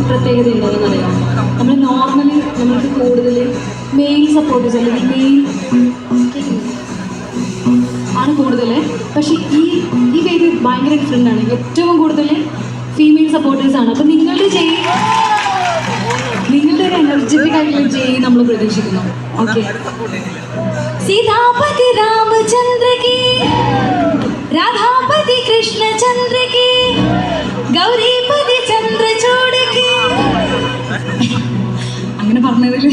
പ്രത്യേകത ഉണ്ടെന്ന് അറിയാം. നമ്മൾ നോർമലി നമ്മൾക്ക് കൂടുതൽ മെയിൽ സപ്പോർട്ടേഴ്സ് അല്ലെങ്കിൽ മെയിൽ ആണ് കൂടുതൽ. പക്ഷേ ഈ പേര് ഭയങ്കര ഡിഫറെൻ്റ് ആണ്. ഏറ്റവും കൂടുതൽ ഫീമെയിൽ സപ്പോർട്ടേഴ്സാണ്. അപ്പം നിങ്ങളുടെ ഒരു എനർജറ്റിക് ആയിട്ടുള്ള നമ്മൾ പ്രതീക്ഷിക്കുന്നു. ഓക്കെ. സീതാപതി രാമചന്ദ്ര കി, രാധാപതി കൃഷ്ണചന്ദ്ര കി, ഗൗരീപതി ചന്ദ്രചൂഡ് കി. അങ്ങനെ പറഞ്ഞതിൽ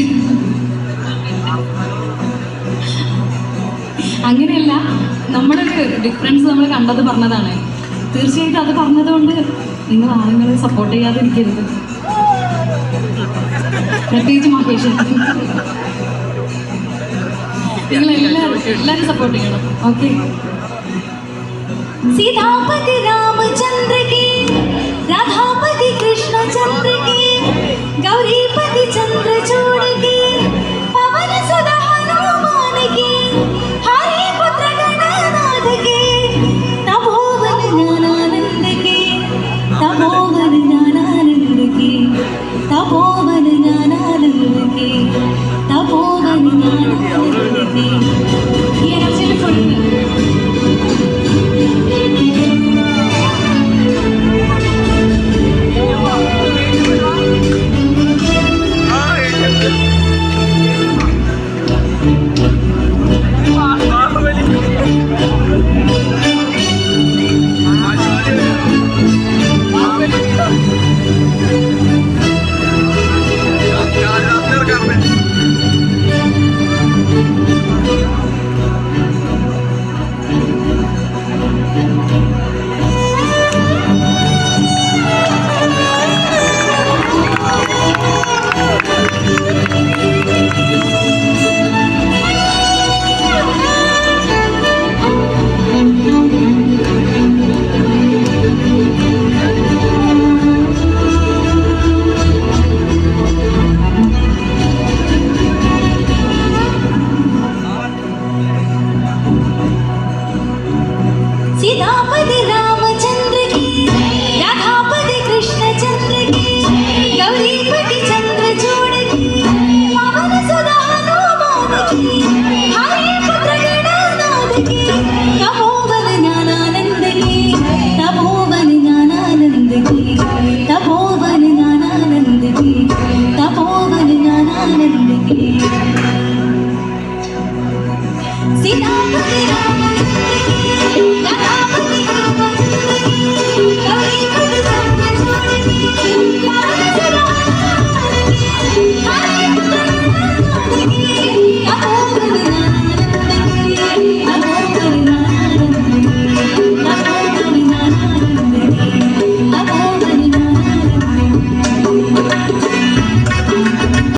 അങ്ങനെയല്ല, നമ്മളൊരു ഡിഫറൻസ് നമ്മൾ കണ്ടത് പറഞ്ഞതാണ്. തീർച്ചയായിട്ടും അത് പറഞ്ഞതുകൊണ്ട് നിങ്ങൾ ആളുകളെ സപ്പോർട്ട് ചെയ്യാതിരിക്കരുത്, പ്രത്യേകിച്ച് മഹേഷ്. നിങ്ങൾ എല്ലാവരും സപ്പോർട്ട് ചെയ്യണം. ഓക്കെ. സീതാപതി രാമചന്ദ്ര കി, രാധാപതി കൃഷ്ണചന്ദ്ര കി, ഗൗരീപതി ചന്ദ്രചൂഡ് കി, പവന സുത ഹനുമാൻ കി, ഹരിപുത്ര ഗണനാഥ കി, തപോവന ജ്ഞാനാനന്ദ കി, തപോവന ജ്ഞാനാനന്ദ കി, തപോവന ജ്ഞാനാനന്ദ കി, തപോവന ജ്ഞാനാനന്ദ കി. ഈ എനർജിയിൽ ഫുൾ सीता